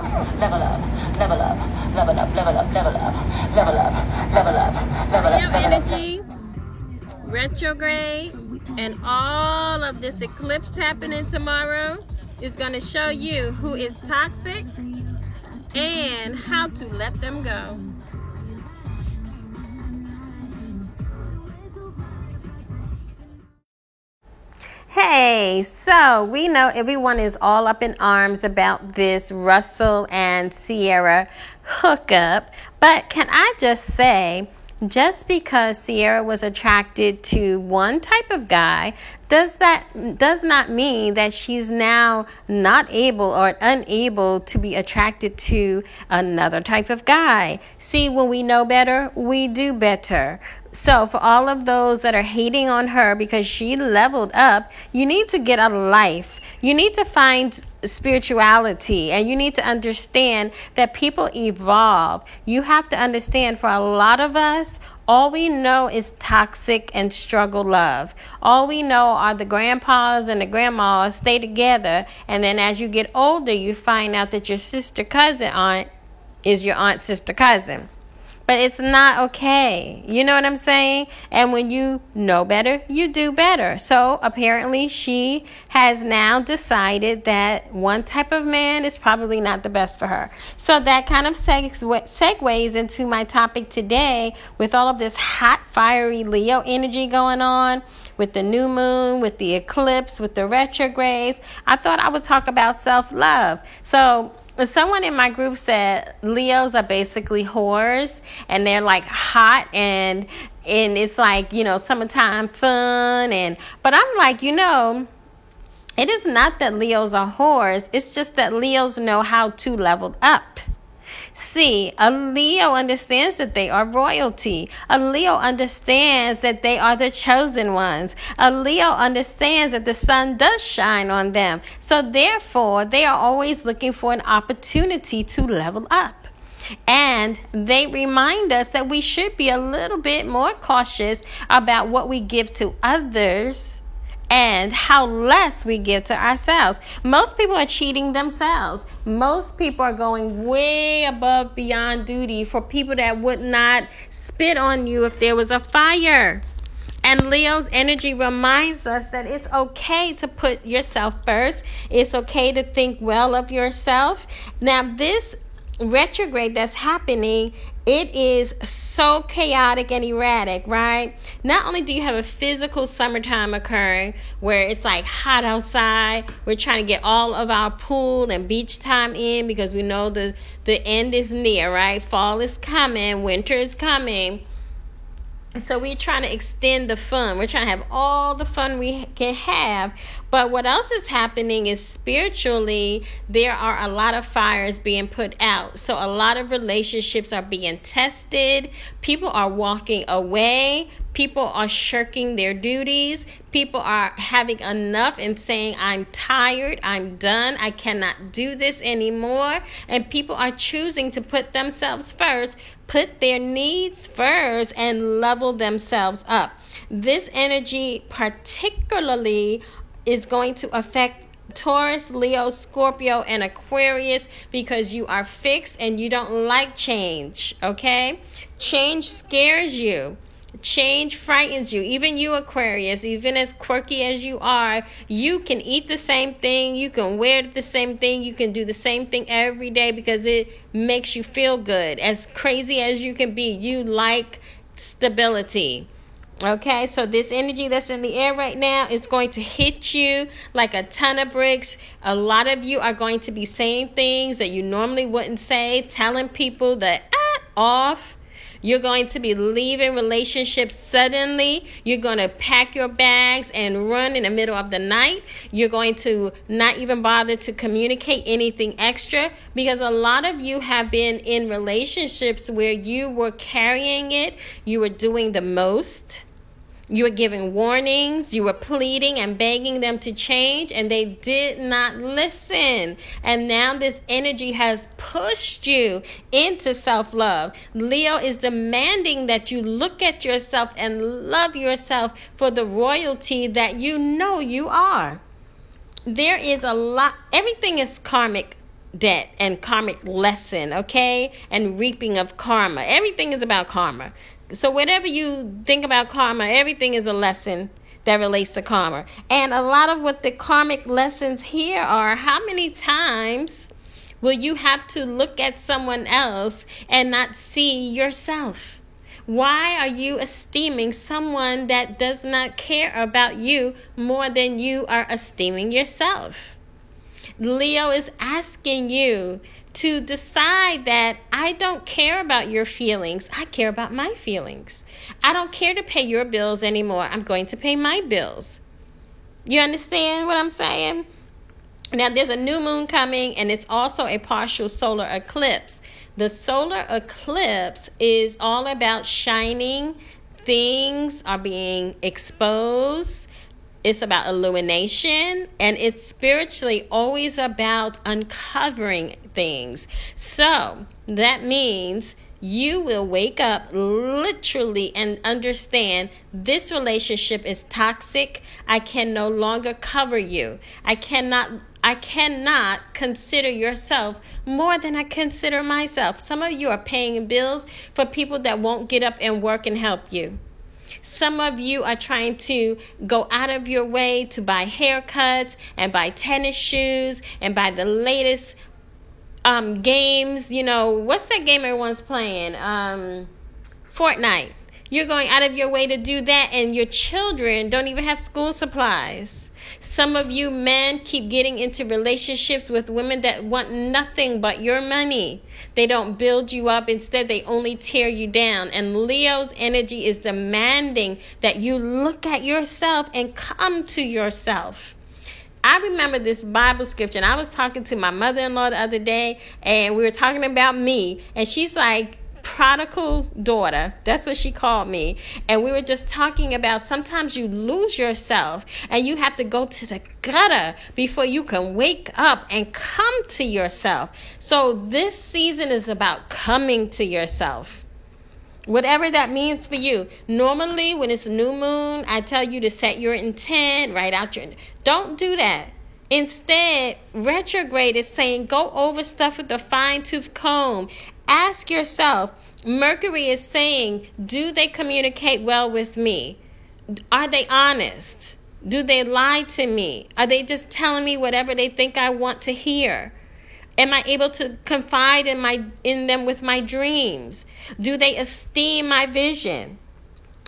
level up, level up, level up, level up, level up, level up, level up, level up, level up. Energy, retrograde, and all of this eclipse happening tomorrow is going to show you who is toxic and how to let them go. Hey, so we know everyone is all up in arms about this Russell and Ciara hookup, but can I just say, just because Ciara was attracted to one type of guy does not mean that she's now not able or unable to be attracted to another type of guy. See, when we know better, we do better. So for all of those that are hating on her because she leveled up, you need to get a life. You need to find spirituality, and you need to understand that people evolve. You have to understand, for a lot of us, all we know is toxic and struggle love. All we know are the grandpas and the grandmas stay together, and then as you get older, you find out that your sister cousin aunt is your aunt's sister cousin. But it's not okay. You know what I'm saying? And when you know better, you do better. So apparently she has now decided that one type of man is probably not the best for her. So that kind of segues into my topic today with all of this hot, fiery Leo energy going on, with the new moon, with the eclipse, with the retrogrades. I thought I would talk about self-love. So someone in my group said Leos are basically whores, and they're like hot and it's like, summertime fun. But I'm like, it is not that Leos are whores. It's just that Leos know how to level up. See, a Leo understands that they are royalty. A Leo understands that they are the chosen ones. A Leo understands that the sun does shine on them. So therefore, they are always looking for an opportunity to level up. And they remind us that we should be a little bit more cautious about what we give to others and how less we give to ourselves. Most people are cheating themselves. Most people are going way above beyond duty for people that would not spit on you if there was a fire. And Leo's energy reminds us that it's okay to put yourself first. It's okay to think well of yourself. Now, this retrograde that's happening, it is so chaotic and erratic, right? Not only do you have a physical summertime occurring where it's like hot outside, we're trying to get all of our pool and beach time in because we know the end is near, right? Fall is coming, winter is coming. So we're trying to extend the fun. We're trying to have all the fun we can have. But what else is happening is spiritually, there are a lot of fires being put out. So a lot of relationships are being tested. People are walking away. People are shirking their duties. People are having enough and saying, I'm tired, I'm done, I cannot do this anymore. And people are choosing to put themselves first, put their needs first, and level themselves up. This energy particularly is going to affect Taurus, Leo, Scorpio, and Aquarius because you are fixed and you don't like change, okay? Change scares you. Change frightens you. Even you, Aquarius, even as quirky as you are, you can eat the same thing, you can wear the same thing, you can do the same thing every day because it makes you feel good. As crazy as you can be, you like stability. Okay, so this energy that's in the air right now is going to hit you like a ton of bricks. A lot of you are going to be saying things that you normally wouldn't say, telling people that off. You're going to be leaving relationships suddenly. You're going to pack your bags and run in the middle of the night. You're going to not even bother to communicate anything extra because a lot of you have been in relationships where you were carrying it. You were doing the most. You were giving warnings, you were pleading and begging them to change, and they did not listen. And now this energy has pushed you into self-love. Leo is demanding that you look at yourself and love yourself for the royalty that you know you are. There is a lot, everything is karmic debt and karmic lesson, okay? And reaping of karma. Everything is about karma. So whatever you think about karma, everything is a lesson that relates to karma. And a lot of what the karmic lessons here are, how many times will you have to look at someone else and not see yourself? Why are you esteeming someone that does not care about you more than you are esteeming yourself? Leo is asking you to decide that I don't care about your feelings. I care about my feelings. I don't care to pay your bills anymore. I'm going to pay my bills. You understand what I'm saying? Now, there's a new moon coming, and it's also a partial solar eclipse. The solar eclipse is all about shining. Things are being exposed. It's about illumination, and it's spiritually always about uncovering things. So that means you will wake up literally and understand this relationship is toxic. I can no longer cover you. I cannot consider yourself more than I consider myself. Some of you are paying bills for people that won't get up and work and help you. Some of you are trying to go out of your way to buy haircuts and buy tennis shoes and buy the latest games. You know, what's that game everyone's playing? Fortnite. You're going out of your way to do that, and your children don't even have school supplies. Some of you men keep getting into relationships with women that want nothing but your money. They don't build you up. Instead, they only tear you down. And Leo's energy is demanding that you look at yourself and come to yourself. I remember this Bible scripture, and I was talking to my mother-in-law the other day, and we were talking about me, and she's like, prodigal daughter, that's what she called me. And we were just talking about sometimes you lose yourself and you have to go to the gutter before you can wake up and come to yourself. So this season is about coming to yourself, whatever that means for you. Normally when it's a new moon, I tell you to set your intent, write out your, don't do that. Instead, retrograde is saying go over stuff with a fine-tooth comb. Ask yourself, Mercury is saying, do they communicate well with me? Are they honest? Do they lie to me? Are they just telling me whatever they think I want to hear? Am I able to confide in them with my dreams? Do they esteem my vision?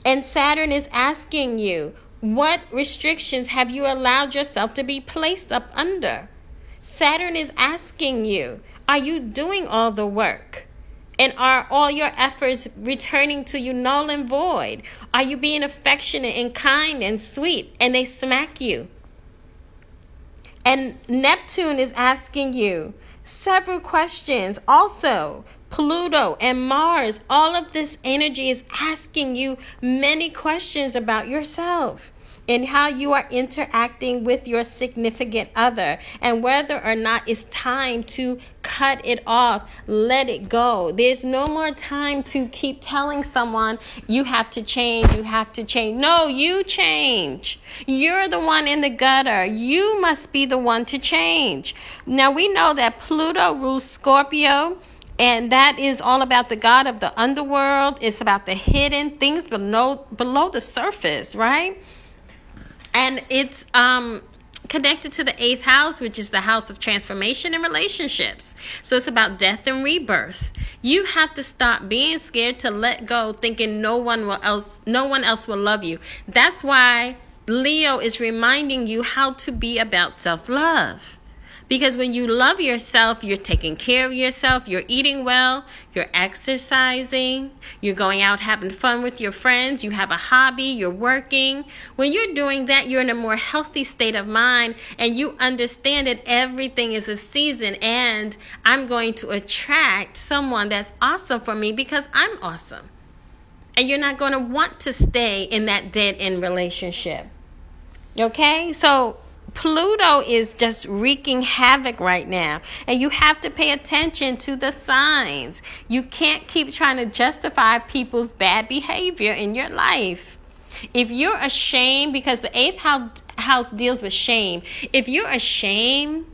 And Saturn is asking you, what restrictions have you allowed yourself to be placed up under? Saturn is asking you, are you doing all the work? And are all your efforts returning to you null and void? Are you being affectionate and kind and sweet and they smack you? And Neptune is asking you several questions. Also, Pluto and Mars, all of this energy is asking you many questions about yourself and how you are interacting with your significant other, and whether or not it's time to cut it off, let it go. There's no more time to keep telling someone you have to change, you have to change. No, you change. You're the one in the gutter. You must be the one to change. Now we know that Pluto rules Scorpio, and that is all about the god of the underworld. It's about the hidden things below the surface, right? And it's connected to the 8th house, which is the house of transformation and relationships. So it's about death and rebirth. You have to stop being scared to let go, thinking no one else will love you. That's why Leo is reminding you how to be about self-love. Because when you love yourself, you're taking care of yourself, you're eating well, you're exercising, you're going out having fun with your friends, you have a hobby, you're working. When you're doing that, you're in a more healthy state of mind, and you understand that everything is a season, and I'm going to attract someone that's awesome for me because I'm awesome. And you're not going to want to stay in that dead-end relationship. Okay? So Pluto is just wreaking havoc right now, and you have to pay attention to the signs. You can't keep trying to justify people's bad behavior in your life. If you're ashamed, because the 8th house deals with shame. If you're ashamed,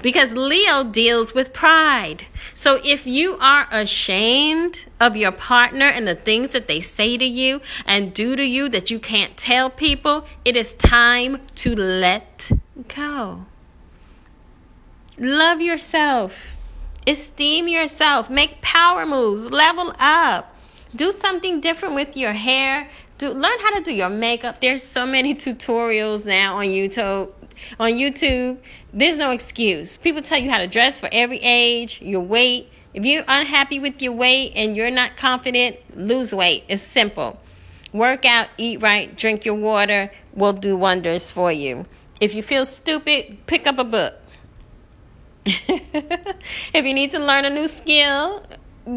Because Leo deals with pride. So if you are ashamed of your partner and the things that they say to you and do to you that you can't tell people, it is time to let go. Love yourself. Esteem yourself. Make power moves. Level up. Do something different with your hair. Learn how to do your makeup. There's so many tutorials now on YouTube. There's no excuse. People tell you how to dress for every age, your weight. If you're unhappy with your weight and you're not confident, lose weight. It's simple. Work out, eat right, drink your water will do wonders for you. If you feel stupid, pick up a book. If you need to learn a new skill,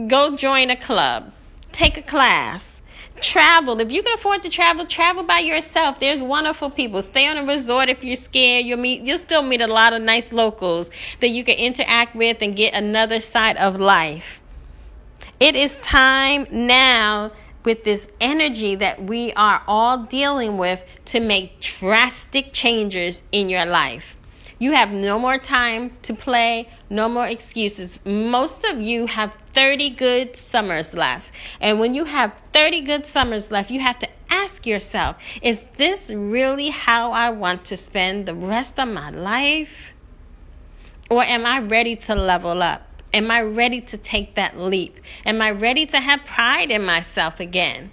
go join a club. Take a class. Travel. If you can afford to travel by yourself. There's wonderful people. Stay on a resort if you're scared. You'll still meet a lot of nice locals that you can interact with and get another side of life. It is time now, with this energy that we are all dealing with, to make drastic changes in your life. You have no more time to play, no more excuses. Most of you have 30 good summers left. And when you have 30 good summers left, you have to ask yourself, is this really how I want to spend the rest of my life? Or am I ready to level up? Am I ready to take that leap? Am I ready to have pride in myself again?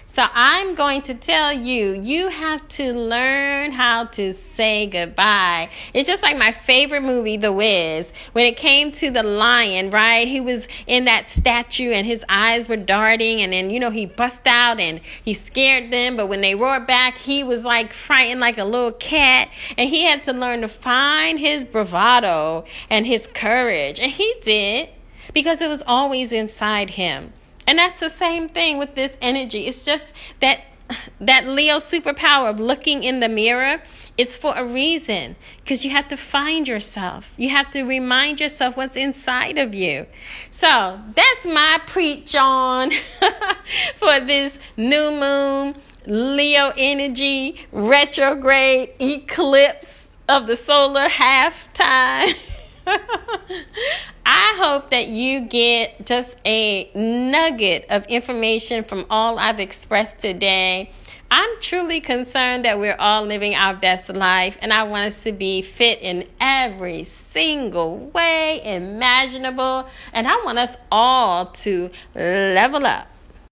So I'm going to tell you, you have to learn how to say goodbye. It's just like my favorite movie, The Wiz. When it came to the lion, right? He was in that statue and his eyes were darting. And then, he bust out and he scared them. But when they roared back, he was like frightened like a little cat. And he had to learn to find his bravado and his courage. And he did, because it was always inside him. And that's the same thing with this energy. It's just that Leo superpower of looking in the mirror. It's for a reason, because you have to find yourself. You have to remind yourself what's inside of you. So that's my preach on for this new moon, Leo energy, retrograde eclipse of the solar halftime. I hope that you get just a nugget of information from all I've expressed today. I'm truly concerned that we're all living our best life, and I want us to be fit in every single way imaginable, and I want us all to level up.